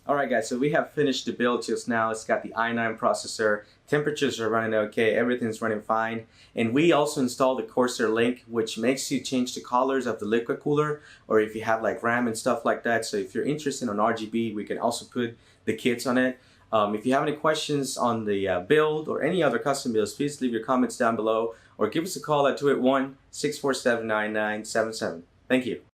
Alright guys, so we have finished the build just now. It's got the i9 processor, temperatures are running okay, everything's running fine. And we also installed the Corsair Link, which makes you change the colors of the liquid cooler, or if you have like RAM and stuff like that. So if you're interested on RGB, we can also put the kits on it. If you have any questions on the build or any other custom builds, please leave your comments down below or give us a call at 281-647-9977. Thank you.